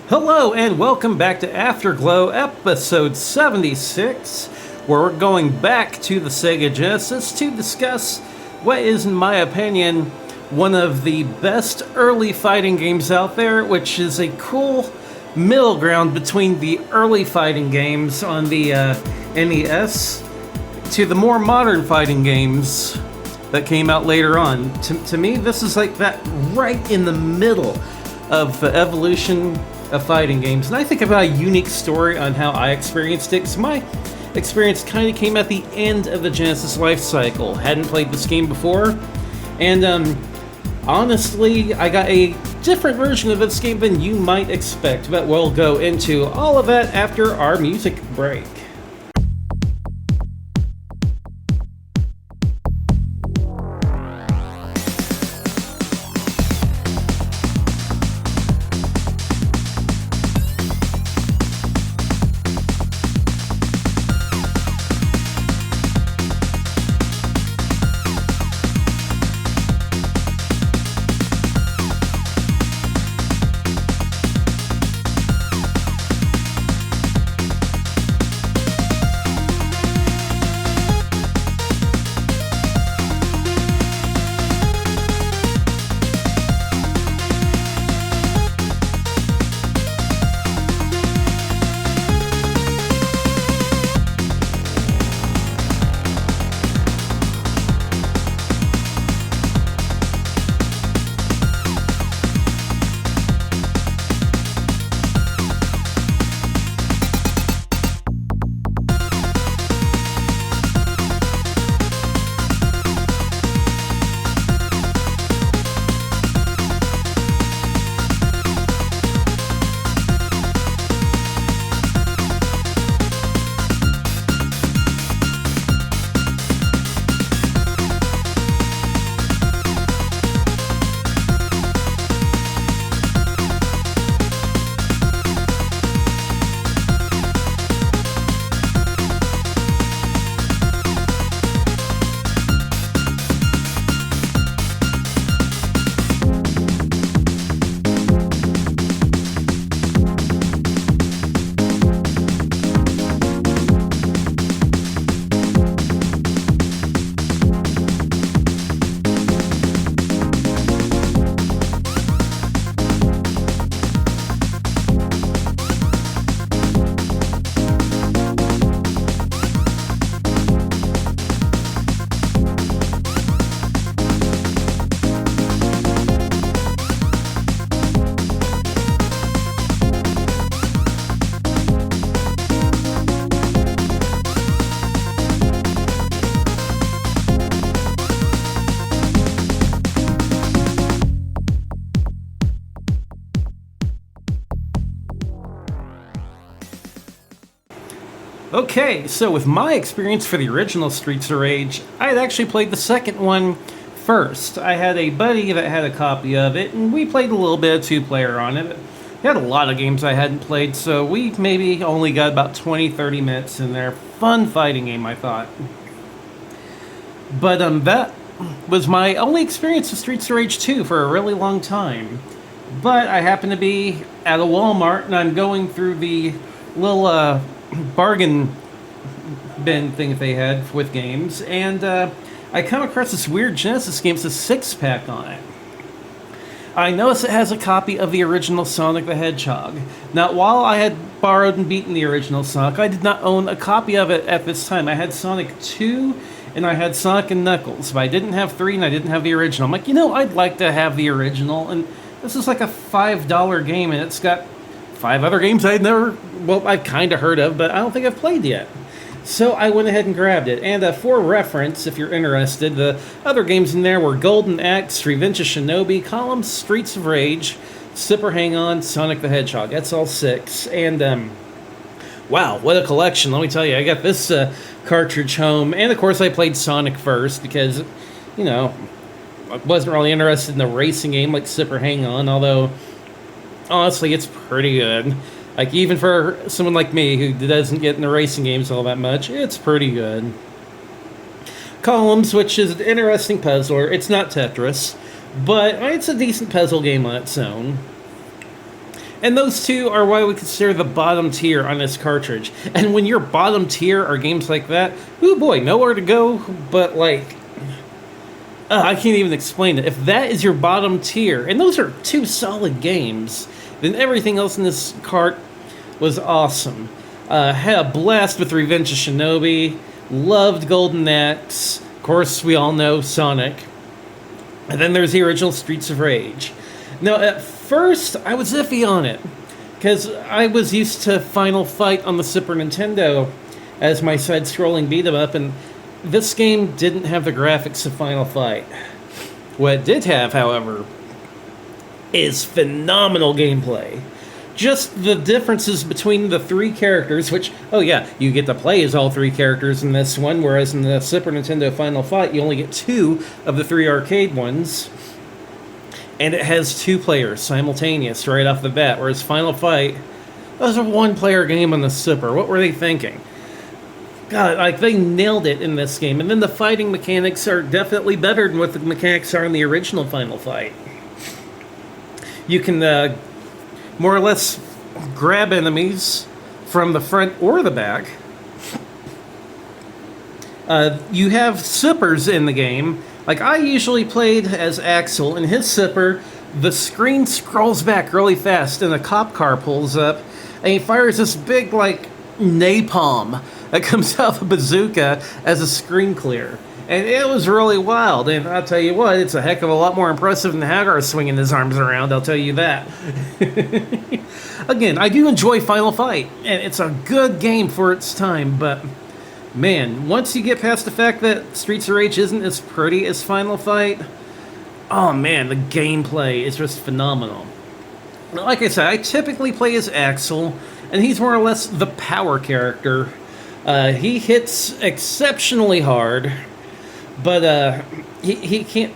Hello and welcome back to Afterglow episode 76, where we're going back to the Sega Genesis to discuss what is, in my opinion, one of the best early fighting games out there, which is a cool middle ground between the early fighting games on the NES to the more modern fighting games that came out later on. To me, this is like that right in the middle of the evolution of fighting games, and I think about a unique story on how I experienced it, because my experience kind of came at the end of the Genesis life cycle. Hadn't played this game before, and honestly, I got a different version of this game than you might expect, but we'll go into all of that after our music break. Okay, so with my experience for the original Streets of Rage, I had actually played the second one first. I had a buddy that had a copy of it, and we played a little bit of two-player on it. We had a lot of games I hadn't played, so we maybe only got about 20-30 minutes in there. Fun fighting game, I thought. But that was my only experience with Streets of Rage 2 for a really long time. But I happened to be at a Walmart, and I'm going through the little bargain bin thing that they had with games, and I come across this weird Genesis game with a six-pack on it. I noticed it has a copy of the original Sonic the Hedgehog. Now, while I had borrowed and beaten the original Sonic, I did not own a copy of it at this time. I had Sonic 2, and I had Sonic and Knuckles, but I didn't have 3, and I didn't have the original. I'm like, I'd like to have the original, and this is like a $5 game, and it's got 5 other games I've kind of heard of, but I don't think I've played yet. So I went ahead and grabbed it. And for reference, if you're interested, the other games in there were Golden Axe, Revenge of Shinobi, Columns, Streets of Rage, Super Hang-On, Sonic the Hedgehog. That's all 6. And, wow, what a collection. Let me tell you, I got this cartridge home. And, of course, I played Sonic first because, I wasn't really interested in the racing game like Super Hang-On, although honestly, it's pretty good. Like, even for someone like me who doesn't get into racing games all that much, it's pretty good. Columns, which is an interesting puzzler. It's not Tetris, but it's a decent puzzle game on its own. And those two are why we consider the bottom tier on this cartridge. And when your bottom tier are games like that, ooh boy, nowhere to go but like... I can't even explain it. If that is your bottom tier, and those are two solid games, then everything else in this cart was awesome. Had a blast with Revenge of Shinobi, loved Golden Axe, of course we all know Sonic, and then there's the original Streets of Rage. Now at first I was iffy on it, because I was used to Final Fight on the Super Nintendo as my side-scrolling beat-em-up, and this game didn't have the graphics of Final Fight. What it did have, however, is phenomenal gameplay. Just the differences between the three characters, which, oh yeah, you get to play as all three characters in this one, whereas in the Super Nintendo Final Fight, you only get two of the three arcade ones. And it has two players simultaneous right off the bat, whereas Final Fight, that was a one-player game on the Super. What were they thinking? God, like, they nailed it in this game. And then the fighting mechanics are definitely better than what the mechanics are in the original Final Fight. You can more or less grab enemies from the front or the back. You have sippers in the game. Like, I usually played as Axel. In his sipper, the screen scrolls back really fast and a cop car pulls up and he fires this big, like, napalm that comes out of a bazooka as a screen clear. And it was really wild. And I'll tell you what, it's a heck of a lot more impressive than Hagar swinging his arms around, I'll tell you that. Again, I do enjoy Final Fight, and it's a good game for its time, but man, once you get past the fact that Streets of Rage isn't as pretty as Final Fight, oh man, the gameplay is just phenomenal. Like I said, I typically play as Axel, and he's more or less the power character. He hits exceptionally hard, but he can't...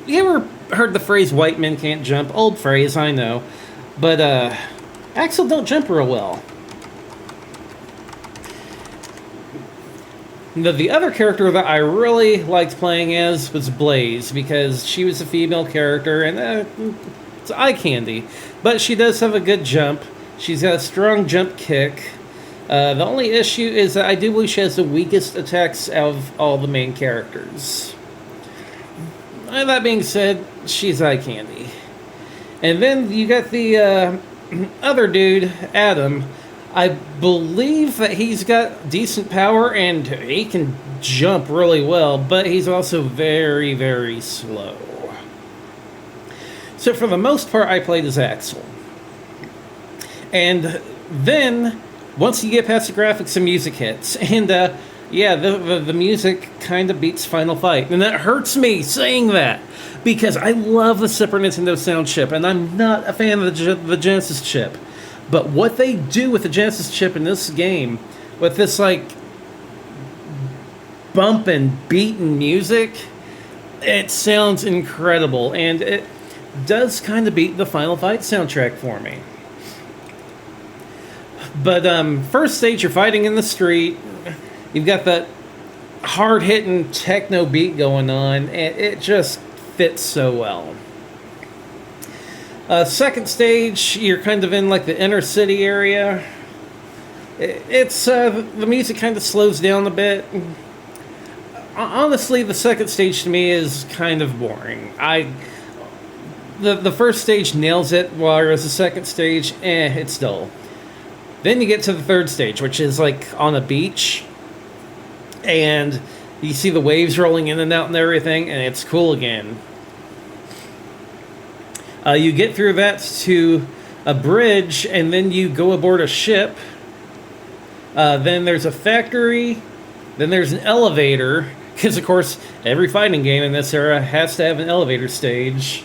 You ever heard the phrase, white men can't jump? Old phrase, I know. But Axel don't jump real well. The other character that I really liked playing as was Blaze, because she was a female character, and it's eye candy. But she does have a good jump. She's got a strong jump kick. The only issue is that I do believe she has the weakest attacks out of all the main characters. That being said, she's eye candy. And then you got the other dude, Adam. I believe that he's got decent power and he can jump really well, but he's also very, very slow. So for the most part, I played as Axel. And then, once you get past the graphics, the music hits. And, yeah, the music kind of beats Final Fight. And that hurts me saying that, because I love the Super Nintendo sound chip, and I'm not a fan of the Genesis chip. But what they do with the Genesis chip in this game, with this, like, bumpin', beatin' music, it sounds incredible. And it does kind of beat the Final Fight soundtrack for me. But first stage, you're fighting in the street. You've got that hard-hitting techno beat going on, and it just fits so well. Second stage, you're kind of in like the inner city area. It's the music kind of slows down a bit. Honestly, the second stage to me is kind of boring. The first stage nails it, whereas the second stage, it's dull. Then you get to the third stage, which is like on a beach, and you see the waves rolling in and out and everything, and it's cool again. You get through that to a bridge, and then you go aboard a ship. Then there's a factory. Then there's an elevator, because of course every fighting game in this era has to have an elevator stage.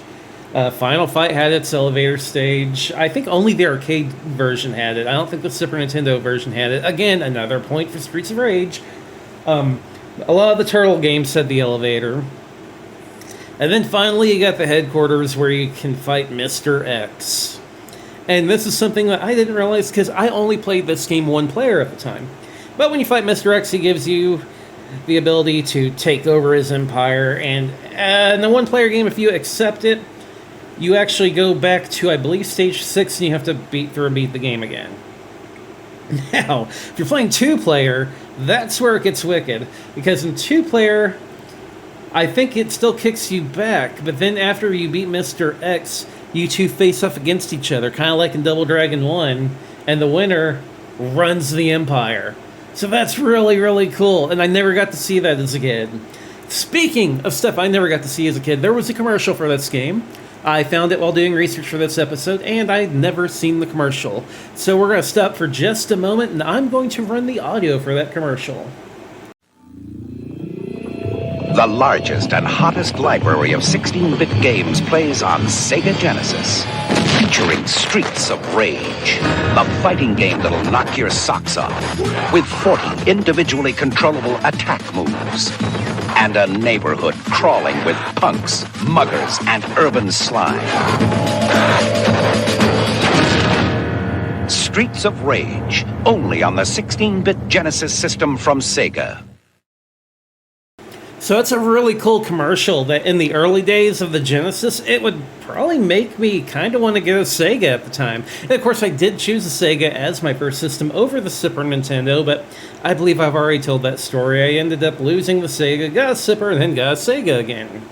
Final Fight had its elevator stage. I think only the arcade version had it. I don't think the Super Nintendo version had it. Again, another point for Streets of Rage. A lot of the Turtle games had the elevator. And then finally you got the headquarters where you can fight Mr. X. And this is something that I didn't realize, because I only played this game one player at the time. But when you fight Mr. X, he gives you the ability to take over his empire. And in the one-player game, if you accept it, you actually go back to, I believe, stage 6, and you have to beat the game again. Now, if you're playing 2-player, that's where it gets wicked. Because in 2-player, I think it still kicks you back, but then after you beat Mr. X, you two face off against each other, kind of like in Double Dragon 1, and the winner runs the Empire. So that's really, really cool, and I never got to see that as a kid. Speaking of stuff I never got to see as a kid, there was a commercial for this game. I found it while doing research for this episode, and I'd never seen the commercial. So we're going to stop for just a moment, and I'm going to run the audio for that commercial. The largest and hottest library of 16-bit games plays on Sega Genesis. Featuring Streets of Rage, the fighting game that'll knock your socks off. With 40 individually controllable attack moves. And a neighborhood crawling with punks, muggers, and urban slime. Streets of Rage, only on the 16-bit Genesis system from Sega. So it's a really cool commercial that in the early days of the Genesis, it would probably make me kind of want to get a Sega at the time. And of course, I did choose the Sega as my first system over the Super Nintendo, but I believe I've already told that story. I ended up losing the Sega, got a Super, and then got a Sega again.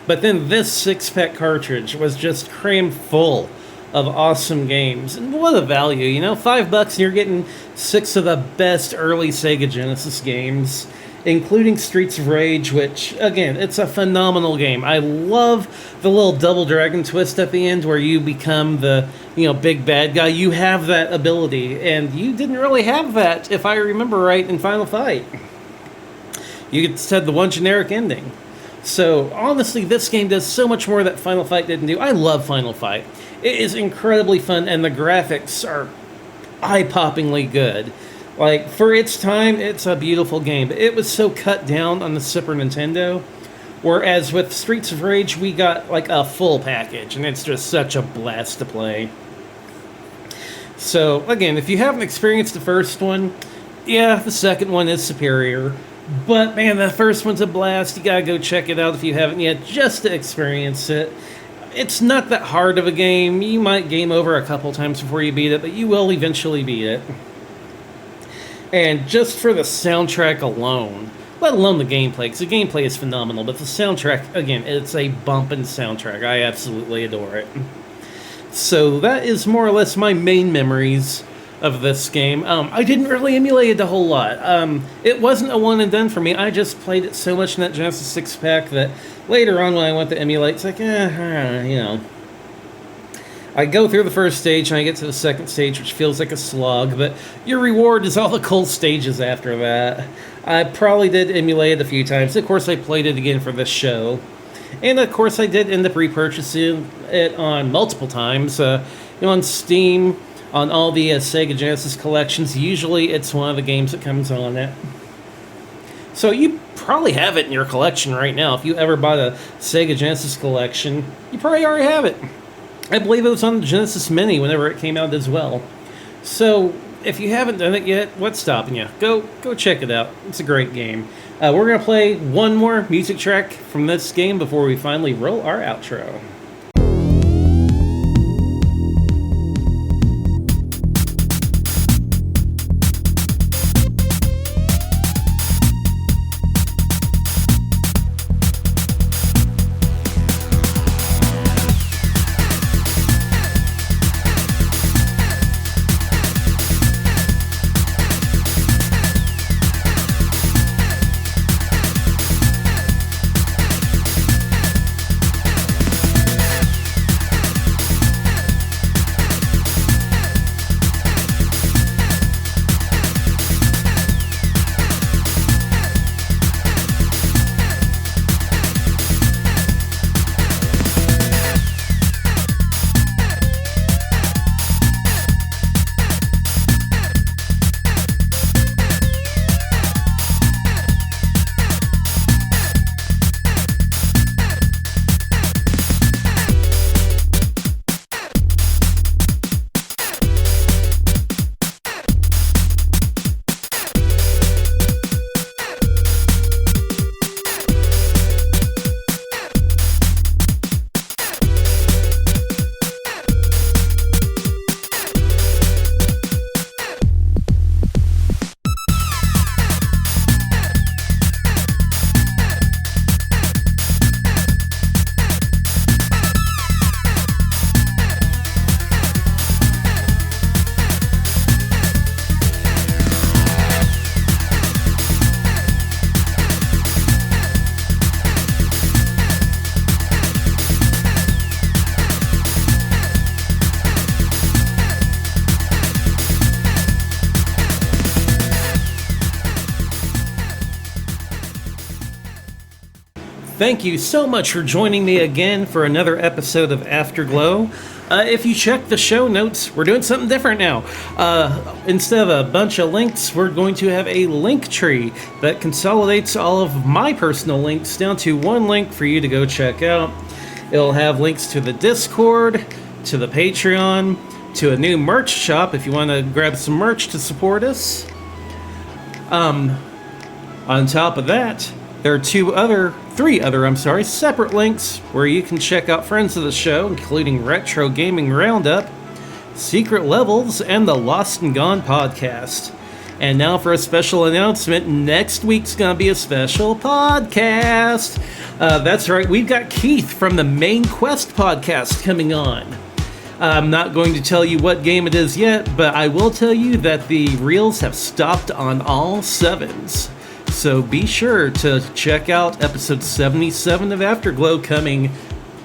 But then this 6-pack cartridge was just crammed full of awesome games. And what a value, you know? $5 and you're getting 6 of the best early Sega Genesis games, including Streets of Rage, which, again, it's a phenomenal game. I love the little Double Dragon twist at the end where you become the, big bad guy. You have that ability, and you didn't really have that, if I remember right, in Final Fight. You just had the one generic ending. So, honestly, this game does so much more that Final Fight didn't do. I love Final Fight. It is incredibly fun, and the graphics are eye-poppingly good. Like, for its time, it's a beautiful game. But it was so cut down on the Super Nintendo. Whereas with Streets of Rage, we got, like, a full package. And it's just such a blast to play. So, again, if you haven't experienced the first one, yeah, the second one is superior. But, man, the first one's a blast. You gotta go check it out if you haven't yet, just to experience it. It's not that hard of a game. You might game over a couple times before you beat it, but you will eventually beat it. And just for the soundtrack alone, let alone the gameplay, because the gameplay is phenomenal, but the soundtrack, again, it's a bumpin' soundtrack. I absolutely adore it. So that is more or less my main memories of this game. I didn't really emulate it a whole lot. It wasn't a one and done for me. I just played it so much in that Genesis 6-pack that later on when I went to emulate, it's like, I go through the first stage and I get to the second stage, which feels like a slog, but your reward is all the cool stages after that. I probably did emulate it a few times. Of course, I played it again for this show. And of course, I did end up repurchasing it on multiple times. On Steam, on all the Sega Genesis collections. Usually it's one of the games that comes on it. So you probably have it in your collection right now. If you ever bought a Sega Genesis collection, you probably already have it. I believe it was on the Genesis Mini whenever it came out as well. So, if you haven't done it yet, what's stopping you? Go check it out. It's a great game. We're going to play one more music track from this game before we finally roll our outro. Thank you so much for joining me again for another episode of Afterglow. If you check the show notes, we're doing something different now. Instead of a bunch of links, we're going to have a link tree that consolidates all of my personal links down to one link for you to go check out. It'll have links to the Discord, to the Patreon, to a new merch shop if you want to grab some merch to support us. On top of that, there are three other separate links where you can check out friends of the show, including Retro Gaming Roundup, Secret Levels, and the Lost and Gone podcast. And now for a special announcement, next week's gonna be a special podcast. That's right, we've got Keith from the Main Quest podcast coming on. I'm not going to tell you what game it is yet, but I will tell you that the reels have stopped on all 7s. So be sure to check out episode 77 of Afterglow coming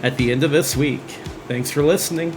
at the end of this week. Thanks for listening.